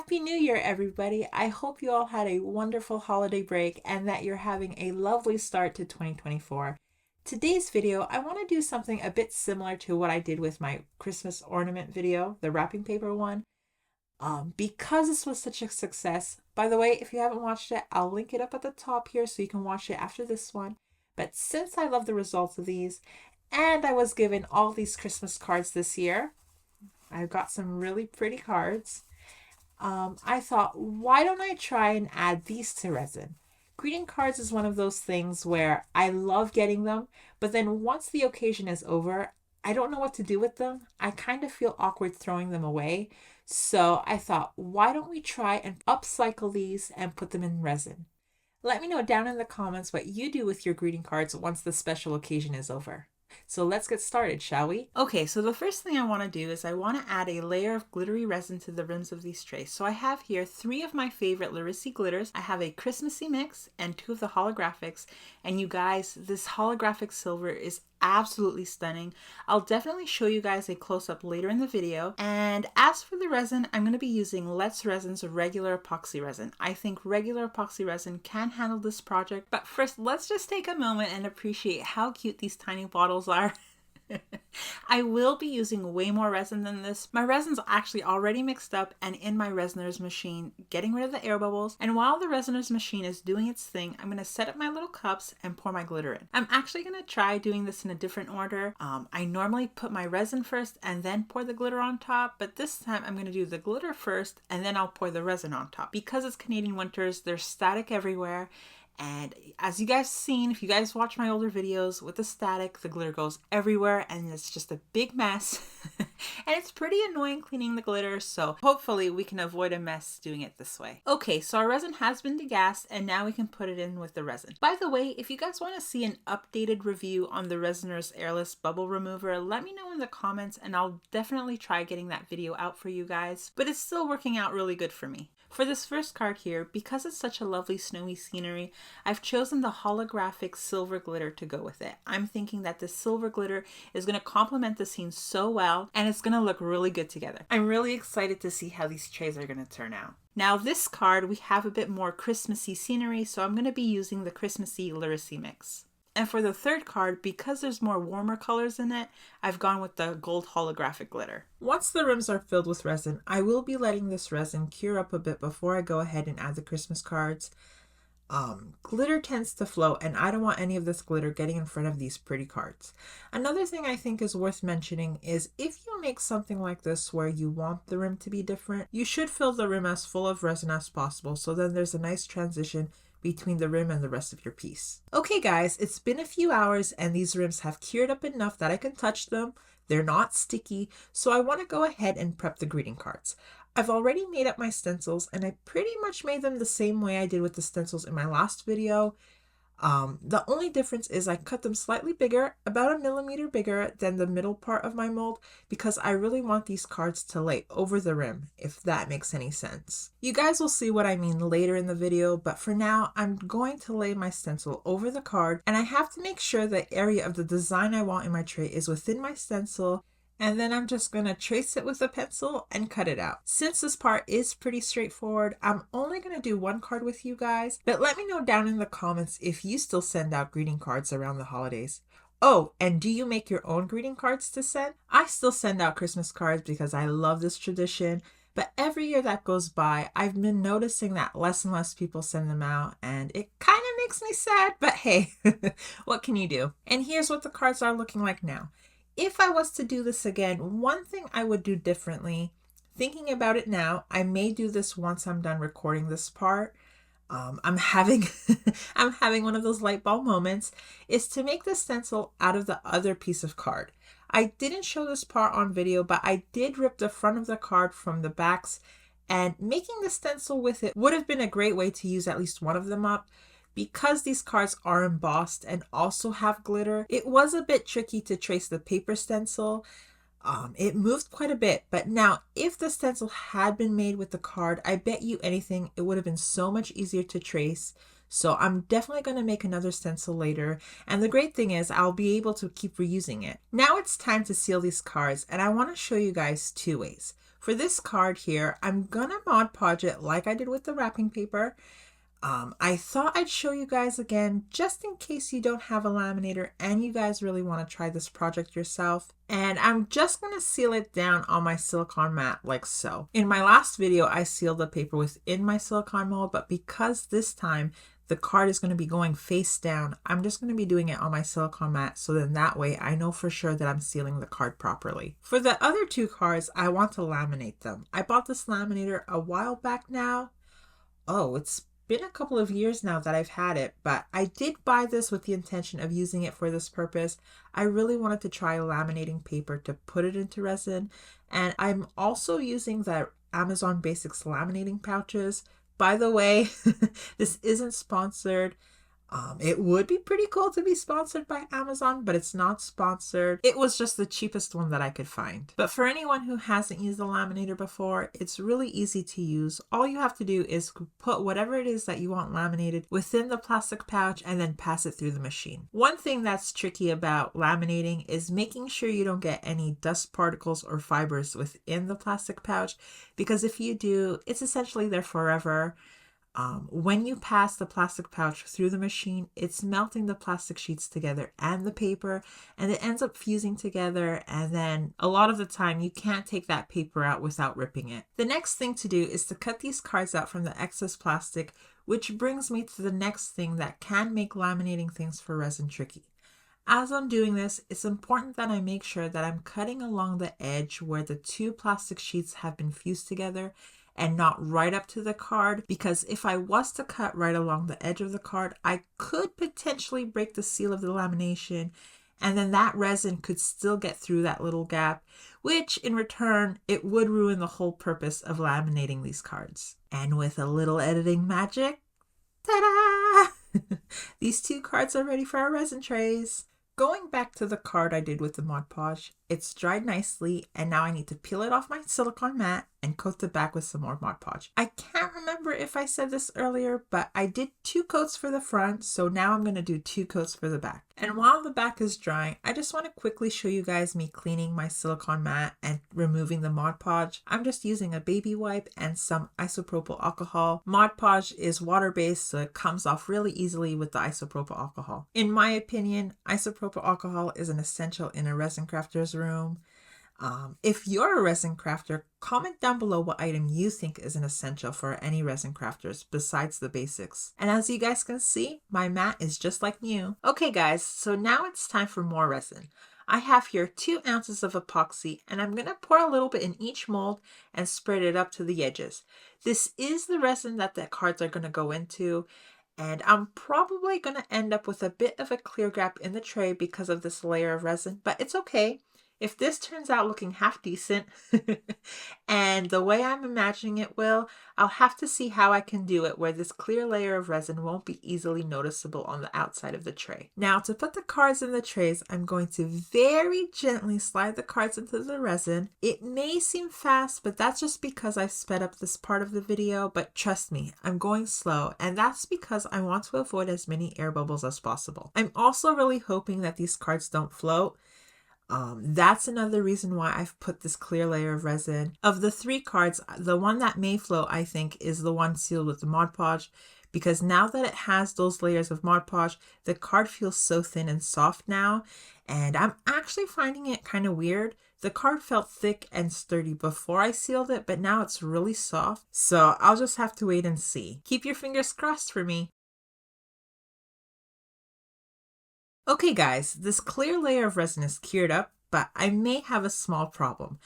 Happy New Year, everybody. I hope you all had a wonderful holiday break and that you're having a lovely start to 2024. Today's video, I want to do something a bit similar to what I did with my Christmas ornament video, the wrapping paper one. Because this was such a success, by the way, if you haven't watched it, I'll link it up at the top here so you can watch it after this one. But since I love the results of these, and I was given all these Christmas cards this year, I've got some really pretty cards. I thought, why don't I try and add these to resin? Greeting cards is one of those things where I love getting them, but then once the occasion is over, I don't know what to do with them. I kind of feel awkward throwing them away. So I thought, why don't we try and upcycle these and put them in resin? Let me know down in the comments what you do with your greeting cards once the special occasion is over. So let's get started, shall we? Okay, so the first thing I want to do is I want to add a layer of glittery resin to the rims of these trays. So I have here 3 of my favorite Larissi glitters. I have a Christmassy mix and 2 of the holographics. And you guys, this holographic silver is absolutely stunning. I'll definitely show you guys a close-up later in the video. And as for the resin, I'm going to be using Let's Resin's regular epoxy resin. I think regular epoxy resin can handle this project, but first let's just take a moment and appreciate how cute these tiny bottles are. I will be using way more resin than this. My resin's actually already mixed up and in my resiner's machine, getting rid of the air bubbles. And while the resiner's machine is doing its thing, I'm going to set up my little cups and pour my glitter in. I'm actually going to try doing this in a different order. I normally put my resin first and then pour the glitter on top, but this time I'm going to do the glitter first and then I'll pour the resin on top. Because it's Canadian winters, there's static everywhere. And as you guys seen, if you guys watch my older videos with the static, the glitter goes everywhere and it's just a big mess. And it's pretty annoying cleaning the glitter, so hopefully we can avoid a mess doing it this way. Okay, so our resin has been degassed and now we can put it in with the resin. By the way, if you guys want to see an updated review on the Resiner's airless bubble remover, let me know in the comments and I'll definitely try getting that video out for you guys, but it's still working out really good for me. For this first card here, because it's such a lovely snowy scenery, I've chosen the holographic silver glitter to go with it. I'm thinking that this silver glitter is going to complement the scene so well and it's going to look really good together. I'm really excited to see how these trays are going to turn out. Now this card, we have a bit more Christmassy scenery, so I'm going to be using the Christmassy Larissi mix. And for the third card, because there's more warmer colors in it, I've gone with the gold holographic glitter. Once the rims are filled with resin, I will be letting this resin cure up a bit before I go ahead and add the Christmas cards. Glitter tends to float and I don't want any of this glitter getting in front of these pretty cards. Another thing I think is worth mentioning is if you make something like this where you want the rim to be different, you should fill the rim as full of resin as possible so then there's a nice transition between the rim and the rest of your piece. Okay guys, it's been a few hours and these rims have cured up enough that I can touch them. They're not sticky, so I want to go ahead and prep the greeting cards. I've already made up my stencils and I pretty much made them the same way I did with the stencils in my last video. The only difference is I cut them slightly bigger, about 1 millimeter bigger than the middle part of my mold, because I really want these cards to lay over the rim, if that makes any sense. You guys will see what I mean later in the video, but for now, I'm going to lay my stencil over the card, and I have to make sure the area of the design I want in my tray is within my stencil, and then I'm just going to trace it with a pencil and cut it out. Since this part is pretty straightforward, I'm only going to do 1 card with you guys, but let me know down in the comments if you still send out greeting cards around the holidays. Oh, and do you make your own greeting cards to send? I still send out Christmas cards because I love this tradition, but every year that goes by, I've been noticing that less and less people send them out, and it kind of makes me sad, but hey, what can you do? And here's what the cards are looking like now. If I was to do this again, one thing I would do differently, thinking about it now, I may do this once I'm done recording this part. I'm having one of those light bulb moments, is to make the stencil out of the other piece of card. I didn't show this part on video, but I did rip the front of the card from the backs, and making the stencil with it would have been a great way to use at least one of them up. Because these cards are embossed and also have glitter, it was a bit tricky to trace the paper stencil. It moved quite a bit, but now if the stencil had been made with the card, I bet you anything it would have been so much easier to trace. So I'm definitely going to make another stencil later, and the great thing is I'll be able to keep reusing it. Now it's time to seal these cards, and I want to show you guys 2 ways. For this card here, I'm gonna Mod Podge it like I did with the wrapping paper. I thought I'd show you guys again, just in case you don't have a laminator and you guys really want to try this project yourself. And I'm just going to seal it down on my silicone mat like so. In my last video, I sealed the paper within my silicone mold, but because this time the card is going to be going face down, I'm just going to be doing it on my silicone mat, so then that way I know for sure that I'm sealing the card properly. For the other two cards, I want to laminate them. I bought this laminator a while back now. Oh, it's been a couple of years now that I've had it, but I did buy this with the intention of using it for this purpose. I really wanted to try laminating paper to put it into resin, and I'm also using the Amazon Basics laminating pouches. By the way, this isn't sponsored. It would be pretty cool to be sponsored by Amazon, but it's not sponsored. It was just the cheapest one that I could find. But for anyone who hasn't used a laminator before, it's really easy to use. All you have to do is put whatever it is that you want laminated within the plastic pouch and then pass it through the machine. One thing that's tricky about laminating is making sure you don't get any dust particles or fibers within the plastic pouch, because if you do, it's essentially there forever. When you pass the plastic pouch through the machine, it's melting the plastic sheets together and the paper, and it ends up fusing together, and then a lot of the time you can't take that paper out without ripping it. The next thing to do is to cut these cards out from the excess plastic, which brings me to the next thing that can make laminating things for resin tricky. As I'm doing this, it's important that I make sure that I'm cutting along the edge where the two plastic sheets have been fused together, and not right up to the card, because if I was to cut right along the edge of the card, I could potentially break the seal of the lamination, and then that resin could still get through that little gap, which in return, it would ruin the whole purpose of laminating these cards. And with a little editing magic, ta-da! These two cards are ready for our resin trays. Going back to the card I did with the Mod Podge, it's dried nicely, and now I need to peel it off my silicone mat and coat the back with some more Mod Podge. I can't remember if I said this earlier, but I did 2 coats for the front, so now I'm going to do 2 coats for the back. And while the back is drying, I just want to quickly show you guys me cleaning my silicone mat and removing the Mod Podge. I'm just using a baby wipe and some isopropyl alcohol. Mod Podge is water-based, so it comes off really easily with the isopropyl alcohol. In my opinion, isopropyl alcohol is an essential in a resin crafter's room. If you're a resin crafter, comment down below what item you think is an essential for any resin crafters besides the basics. And as you guys can see, my mat is just like new. Okay guys, so now it's time for more resin. I have here 2 ounces of epoxy, and I'm going to pour a little bit in each mold and spread it up to the edges. This is the resin that the cards are going to go into, and I'm probably going to end up with a bit of a clear gap in the tray because of this layer of resin, but it's okay. If this turns out looking half decent, and the way I'm imagining it will, I'll have to see how I can do it where this clear layer of resin won't be easily noticeable on the outside of the tray. Now, to put the cards in the trays, I'm going to very gently slide the cards into the resin. It may seem fast, but that's just because I've sped up this part of the video, but trust me, I'm going slow, and that's because I want to avoid as many air bubbles as possible. I'm also really hoping that these cards don't float. That's another reason why I've put this clear layer of resin. Of the 3 cards, the one that may float, I think, is the one sealed with the Mod Podge, because now that it has those layers of Mod Podge, the card feels so thin and soft now, and I'm actually finding it kind of weird. The card felt thick and sturdy before I sealed it, but now it's really soft, so I'll just have to wait and see. Keep your fingers crossed for me. Okay guys, this clear layer of resin is cured up, but I may have a small problem.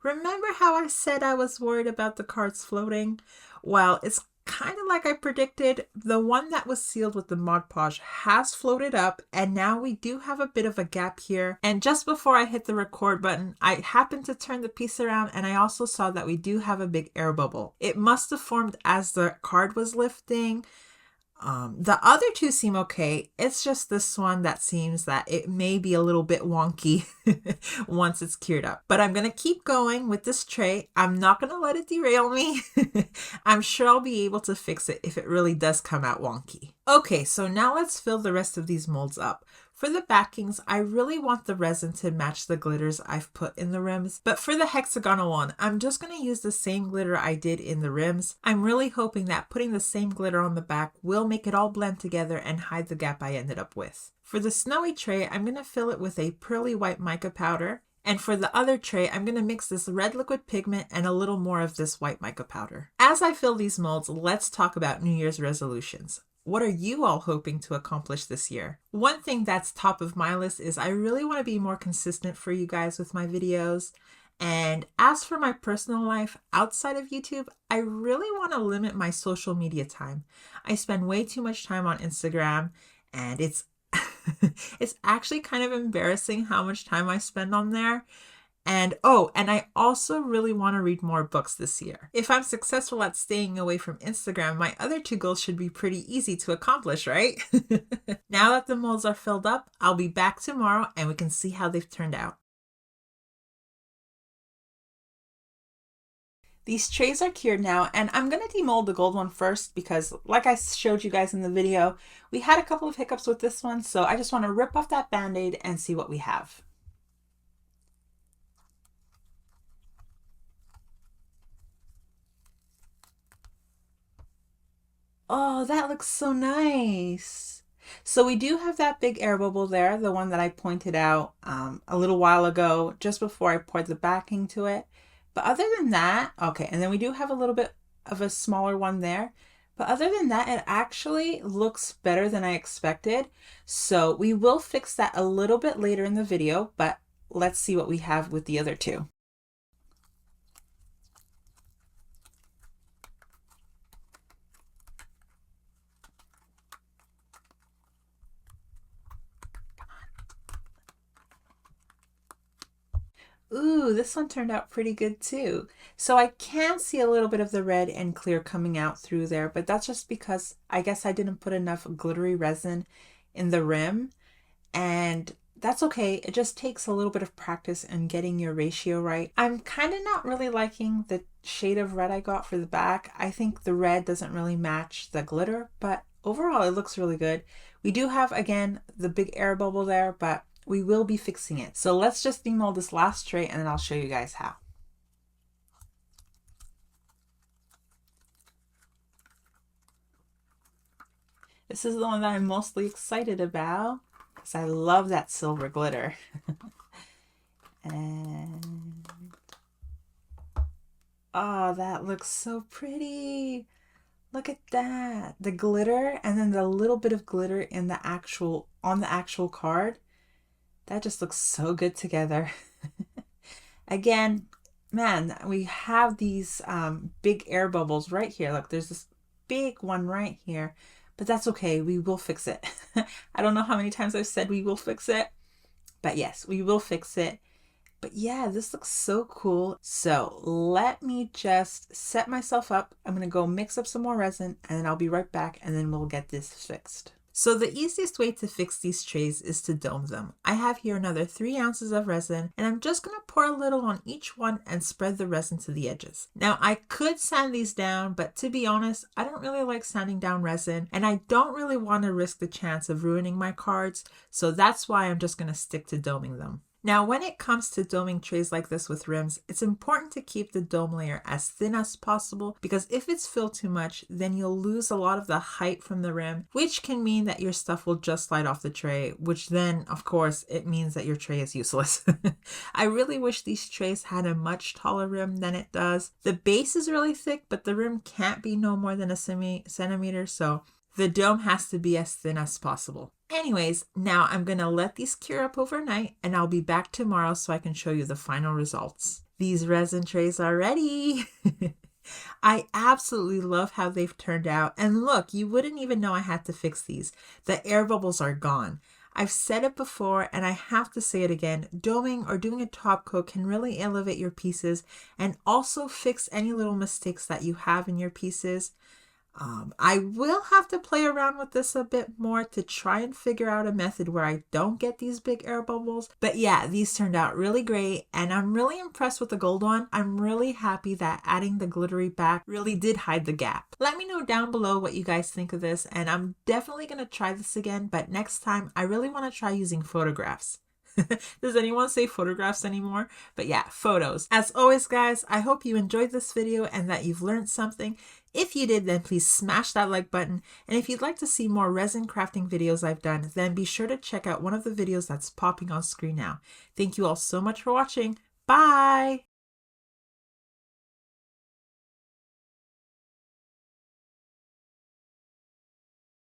Remember how I said I was worried about the cards floating? Well, it's kind of like I predicted. The one that was sealed with the Mod Podge has floated up, and now we do have a bit of a gap here. And just before I hit the record button, I happened to turn the piece around, and I also saw that we do have a big air bubble. It must have formed as the card was lifting. The other 2 seem okay. It's just this one that seems that it may be a little bit wonky once it's cured up. But I'm going to keep going with this tray. I'm not going to let it derail me. I'm sure I'll be able to fix it if it really does come out wonky. Okay, so now let's fill the rest of these molds up. For the backings, I really want the resin to match the glitters I've put in the rims, but for the hexagonal one, I'm just going to use the same glitter I did in the rims. I'm really hoping that putting the same glitter on the back will make it all blend together and hide the gap I ended up with. For the snowy tray, I'm going to fill it with a pearly white mica powder. And for the other tray, I'm going to mix this red liquid pigment and a little more of this white mica powder. As I fill these molds, let's talk about New Year's resolutions. What are you all hoping to accomplish this year? One thing that's top of my list is I really want to be more consistent for you guys with my videos. And as for my personal life outside of YouTube, I really want to limit my social media time. I spend way too much time on Instagram, and it's actually kind of embarrassing how much time I spend on there. And I also really want to read more books this year. If I'm successful at staying away from Instagram, my other two goals should be pretty easy to accomplish, right? Now that the molds are filled up, I'll be back tomorrow and we can see how they've turned out. These trays are cured now, and I'm going to demold the gold one first because, like I showed you guys in the video, we had a couple of hiccups with this one, so I just want to rip off that band-aid and see what we have. Oh, that looks so nice. So we do have that big air bubble there, the one that I pointed out a little while ago, just before I poured the backing to it. But other than that, okay, and then we do have a little bit of a smaller one there. But other than that, it actually looks better than I expected. So we will fix that a little bit later in the video, but let's see what we have with the other two. Ooh, this one turned out pretty good too. So I can see a little bit of the red and clear coming out through there, but that's just because I guess I didn't put enough glittery resin in the rim, and that's okay. It just takes a little bit of practice and getting your ratio right. I'm kind of not really liking the shade of red I got for the back. I think the red doesn't really match the glitter, but overall it looks really good. We do have, again, the big air bubble there, but we will be fixing it. So let's just demold this last tray and then I'll show you guys how. This is the one that I'm mostly excited about because I love that silver glitter. And oh, that looks so pretty. Look at that. The glitter and then the little bit of glitter in the actual card. That just looks so good together. Again, man, we have these big air bubbles right here. Look, there's this big one right here, but that's okay. We will fix it. I don't know how many times I've said we will fix it, but yes, we will fix it. But yeah, this looks so cool. So let me just set myself up. I'm going to go mix up some more resin and then I'll be right back and then we'll get this fixed. So the easiest way to fix these trays is to dome them. I have here another 3 ounces of resin and I'm just going to pour a little on each one and spread the resin to the edges. Now I could sand these down, but to be honest, I don't really like sanding down resin and I don't really want to risk the chance of ruining my cards. So that's why I'm just going to stick to doming them. Now, when it comes to doming trays like this with rims, it's important to keep the dome layer as thin as possible because if it's filled too much, then you'll lose a lot of the height from the rim, which can mean that your stuff will just slide off the tray, which then, of course, it means that your tray is useless. I really wish these trays had a much taller rim than it does. The base is really thick, but the rim can't be no more than a centimeter, so the dome has to be as thin as possible. Anyways, now I'm going to let these cure up overnight and I'll be back tomorrow so I can show you the final results. These resin trays are ready. I absolutely love how they've turned out. And look, you wouldn't even know I had to fix these. The air bubbles are gone. I've said it before and I have to say it again. Doming or doing a top coat can really elevate your pieces and also fix any little mistakes that you have in your pieces. I will have to play around with this a bit more to try and figure out a method where I don't get these big air bubbles. But yeah, these turned out really great, and I'm really impressed with the gold one. I'm really happy that adding the glittery back really did hide the gap. Let me know down below what you guys think of this, and I'm definitely going to try this again, but next time I really want to try using photographs. Does anyone say photographs anymore? But yeah, photos. As always, guys, I hope you enjoyed this video and that you've learned something. If you did, then please smash that like button. And if you'd like to see more resin crafting videos I've done, then be sure to check out one of the videos that's popping on screen now. Thank you all so much for watching. Bye!